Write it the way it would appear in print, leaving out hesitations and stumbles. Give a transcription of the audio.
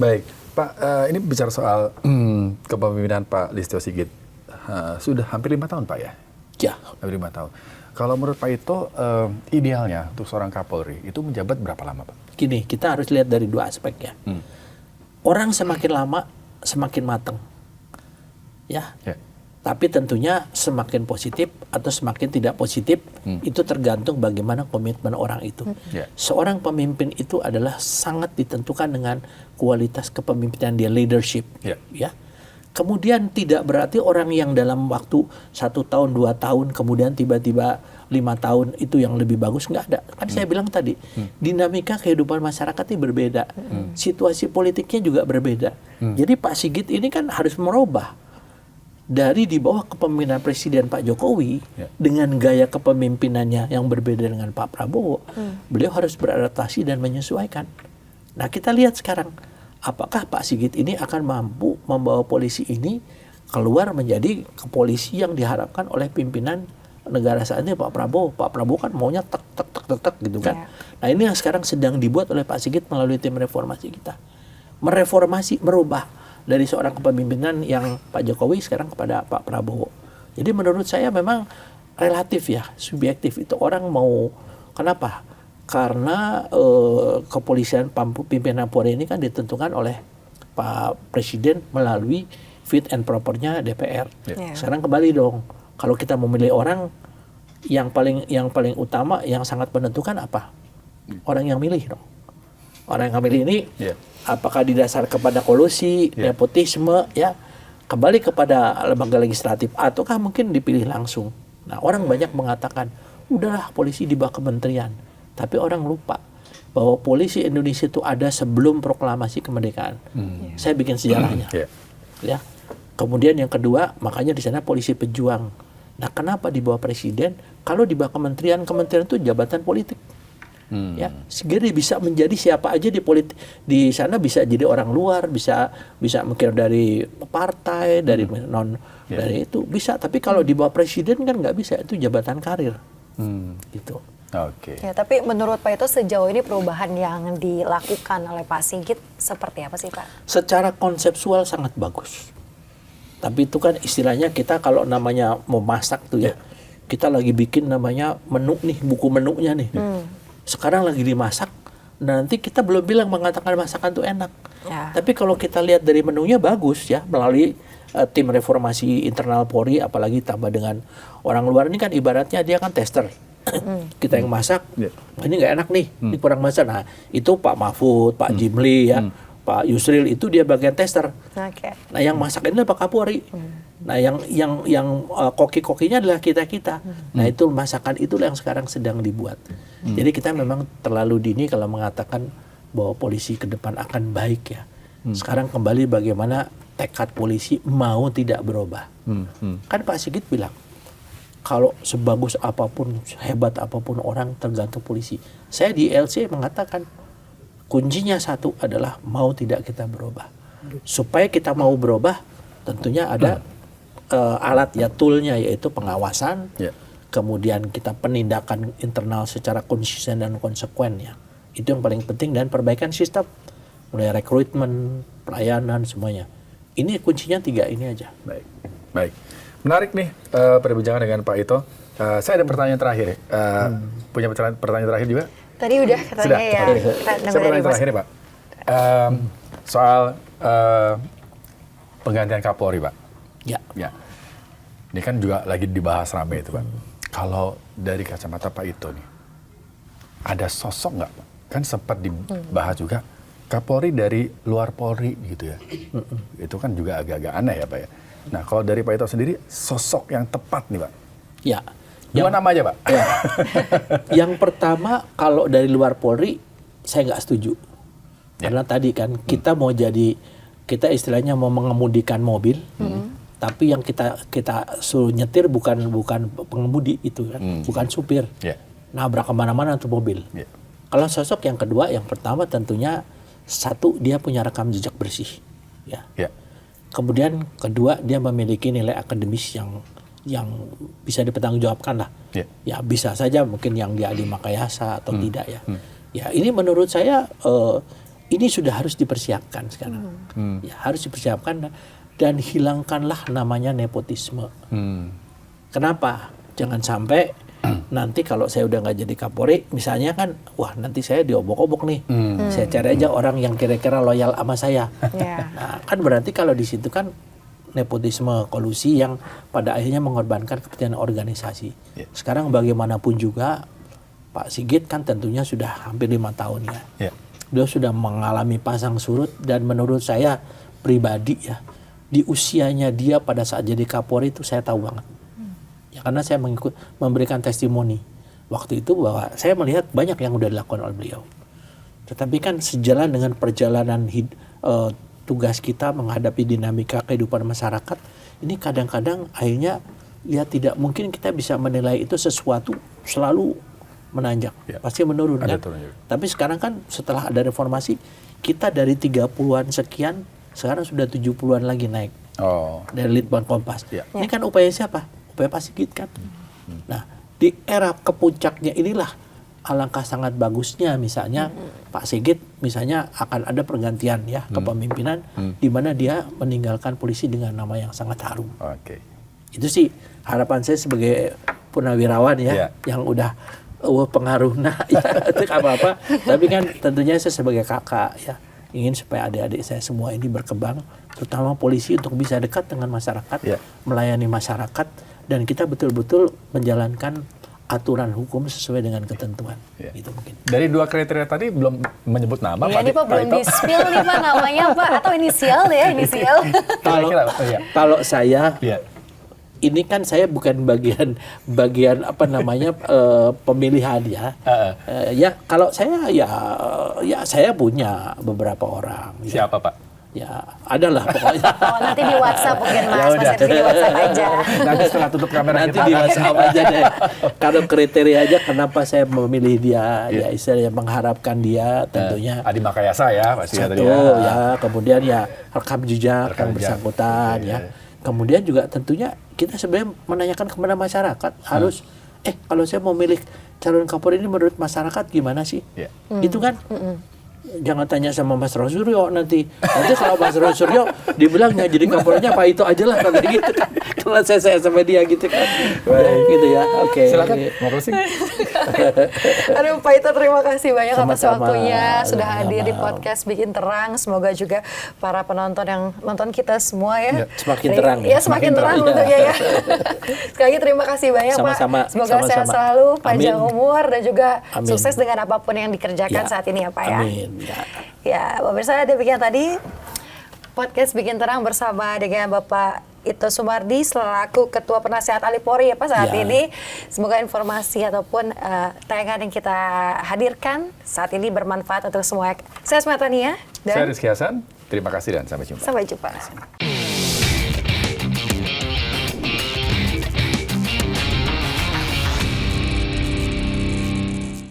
Baik, Pak, ini bicara soal kepemimpinan Pak Listio Sigit. Sudah hampir 5 tahun, Pak, ya? Ya. Hampir 5 tahun. Kalau menurut Pak Ito, idealnya untuk seorang Kapolri itu menjabat berapa lama, Pak? Gini, kita harus lihat dari dua aspek ya. Orang semakin lama, semakin matang. Ya. Tapi tentunya semakin positif atau semakin tidak positif, itu tergantung bagaimana komitmen orang itu. Seorang pemimpin itu adalah sangat ditentukan dengan kualitas kepemimpinan dia, leadership. Ya. Kemudian tidak berarti orang yang dalam waktu 1 tahun, 2 tahun, kemudian tiba-tiba 5 tahun itu yang lebih bagus, nggak ada. Kan saya bilang tadi, dinamika kehidupan masyarakat ini berbeda. Situasi politiknya juga berbeda. Jadi Pak Sigit ini kan harus merubah. Dari di bawah kepemimpinan Presiden Pak Jokowi, dengan gaya kepemimpinannya yang berbeda dengan Pak Prabowo, beliau harus beradaptasi dan menyesuaikan. Nah, kita lihat sekarang, apakah Pak Sigit ini akan mampu membawa polisi ini keluar menjadi kepolisi yang diharapkan oleh pimpinan negara saat ini Pak Prabowo. Pak Prabowo kan maunya tek gitu kan. Nah, ini yang sekarang sedang dibuat oleh Pak Sigit melalui tim reformasi kita. Mereformasi, merubah dari seorang kepemimpinan yang Pak Jokowi sekarang kepada Pak Prabowo. Jadi menurut saya memang relatif ya, subjektif itu orang mau. Kenapa? Karena kepolisian pimpinan Polri ini kan ditentukan oleh Pak Presiden melalui fit and propernya DPR. Sekarang kembali dong, kalau kita memilih orang, yang paling utama, yang sangat menentukan apa? Orang yang milih dong. Orang yang milih ini apakah didasar kepada kolusi, nepotisme, ya, kembali kepada lembaga legislatif, ataukah mungkin dipilih langsung. Nah, orang banyak mengatakan, udahlah polisi di bawah kementerian. Tapi orang lupa bahwa polisi Indonesia itu ada sebelum proklamasi kemerdekaan. Saya bikin sejarahnya. Ya. Kemudian yang kedua, makanya di sana polisi pejuang. Nah, kenapa di bawah presiden? Kalau di bawah kementerian itu jabatan politik. Ya, segera bisa menjadi siapa aja di sana, bisa jadi orang luar, bisa mungkin dari partai, dari dari itu bisa. Tapi kalau di bawah presiden kan nggak bisa, itu jabatan karir. Gitu. Ya, tapi menurut Pak Ito sejauh ini perubahan yang dilakukan oleh Pak Sigit seperti apa sih, Pak? Secara konseptual sangat bagus. Tapi itu kan istilahnya kita kalau namanya mau masak tuh ya, kita lagi bikin namanya menu nih, buku menunya nih. Sekarang lagi dimasak, nanti kita belum bilang mengatakan masakan itu enak. Tapi kalau kita lihat dari menunya bagus ya, melalui tim reformasi internal Polri, apalagi tambah dengan orang luar ini kan ibaratnya dia kan tester. Kita yang masak, ini nggak enak nih, ini kurang masak. Nah, itu Pak Mahfud, Pak Jimli ya, Pak Yusril itu dia bagian tester. Nah, yang masak ini Pak Kapolri. Nah, yang koki-kokinya adalah kita. Nah, itu masakan itulah yang sekarang sedang dibuat. Jadi kita memang terlalu dini kalau mengatakan bahwa polisi ke depan akan baik ya. Sekarang kembali bagaimana tekad polisi mau tidak berubah. Kan Pak Sigit bilang, kalau sebagus apapun, hebat apapun orang tergantung polisi. Saya di LC mengatakan kuncinya satu adalah mau tidak kita berubah. Supaya kita mau berubah, tentunya ada alat ya, toolnya, yaitu pengawasan. Kemudian kita penindakan internal secara konsisten dan konsekuen ya. Itu yang paling penting, dan perbaikan sistem. Mulai rekrutmen, pelayanan, semuanya. Ini kuncinya 3 ini aja. Baik. Menarik nih perbincangan dengan Pak Ito. Saya ada pertanyaan terakhir. Punya pertanyaan terakhir juga? Tadi udah katanya. Sudah, ya. Saya pertanyaan terakhir nih, Pak. Soal penggantian Kapolri, Pak. Ya. Ini kan juga lagi dibahas ramai itu, Pak. Kalau dari kacamata Pak Ito nih, ada sosok nggak, Pak? Kan sempat dibahas juga Kapolri dari luar Polri gitu ya. Itu kan juga agak-agak aneh ya, Pak ya. Nah, kalau dari Pak Ito sendiri, sosok yang tepat nih, Pak? Ya. 2 nama aja, Pak. Ya. Yang pertama, kalau dari luar Polri, saya nggak setuju. Karena tadi kan kita mau jadi, kita istilahnya mau mengemudikan mobil, tapi yang kita suruh nyetir bukan pengemudi itu kan, bukan supir. Nabrak kemana-mana untuk mobil. Kalau sosok yang kedua, yang pertama tentunya satu, dia punya rekam jejak bersih. Kemudian kedua, dia memiliki nilai akademis yang bisa dipertanggungjawabkan lah. Ya bisa saja mungkin yang dia di Makayasa atau tidak ya. Ya ini menurut saya ini sudah harus dipersiapkan sekarang. Ya, harus dipersiapkan dan hilangkanlah namanya nepotisme. Kenapa? Jangan sampai nanti kalau saya udah nggak jadi Kapolri, misalnya kan, wah nanti saya diobok-obok nih. Saya cari aja orang yang kira-kira loyal sama saya. Nah, kan berarti kalau di situ kan nepotisme, kolusi yang pada akhirnya mengorbankan kepentingan organisasi. Sekarang bagaimanapun juga Pak Sigit kan tentunya sudah hampir 5 tahun ya. Beliau sudah mengalami pasang surut dan menurut saya pribadi ya, di usianya dia pada saat jadi Kapolri itu saya tahu banget. Ya karena saya memberikan testimoni waktu itu bahwa saya melihat banyak yang udah dilakukan oleh beliau. Tetapi kan sejalan dengan perjalanan tugas kita menghadapi dinamika kehidupan masyarakat, ini kadang-kadang akhirnya ya tidak mungkin kita bisa menilai itu sesuatu selalu menanjak, pasti menurun kan. Tapi sekarang kan setelah ada reformasi, kita dari 30-an sekian, sekarang sudah 70-an lagi naik. Dari Litbang Kompas. Ini kan upaya siapa? Upaya Pak Sigit kan. Nah, di era kepuncaknya inilah alangkah sangat bagusnya misalnya Pak Sigit misalnya akan ada pergantian ya kepemimpinan di mana dia meninggalkan polisi dengan nama yang sangat harum. Itu sih harapan saya sebagai purnawirawan ya yang udah pengaruh ya itu apa-apa. Tapi kan tentunya saya sebagai kakak ya ingin supaya adik-adik saya semua ini berkembang, terutama polisi untuk bisa dekat dengan masyarakat, melayani masyarakat, dan kita betul-betul menjalankan aturan hukum sesuai dengan ketentuan. Gitu mungkin. Dari 2 kriteria tadi belum menyebut nama Pak. Ini Pak belum di-spill nih Pak namanya Pak, atau inisial ya, inisial. Kalau saya ini kan saya bukan bagian apa namanya pemilihan ya. Ya kalau saya ya saya punya beberapa orang. Siapa Pak? Ya adalah pokoknya. Nanti di WhatsApp mungkin Mas, nanti di WhatsApp aja. Nanti setelah tutup kamera nanti di WhatsApp aja deh. Kalau kriteria aja kenapa saya memilih dia, ya istilahnya mengharapkan dia tentunya. Adi Makayasa ya pasti satu ya, kemudian ya rekam jejak yang bersangkutan ya. Kemudian juga tentunya kita sebenarnya menanyakan kepada masyarakat harus kalau saya mau milih calon Kapolri ini menurut masyarakat gimana sih? Itu kan jangan tanya sama Mas Rosuryo nanti kalau Mas Rosuryo dibilang nggak jadi Kapolrinya Pak itu aja lah kalau gitu kan. Kalau saya sama dia gitu kan. Gitu ya. Oke. Silakan mau closing. Aduh Pak Ito terima kasih banyak atas waktunya sudah hadir di podcast Bikin Terang. Semoga juga para penonton yang nonton kita semua ya semakin terang. Ya semakin terang tentunya ya. Sekali lagi terima kasih banyak Pak. Semoga sehat selalu, panjang umur dan juga sukses dengan apapun yang dikerjakan saat ini ya Pak ya. Amin. Ya, pemirsa demikian tadi podcast Bikin Terang bersama dengan Bapak Ito Sumardi selaku Ketua Penasehat Ahli Polri ya Pak saat ini. Semoga informasi ataupun tayangan yang kita hadirkan saat ini bermanfaat untuk semua. Saya Asma Tania dan saya Rizky Hasan. Terima kasih dan sampai jumpa. Sampai jumpa.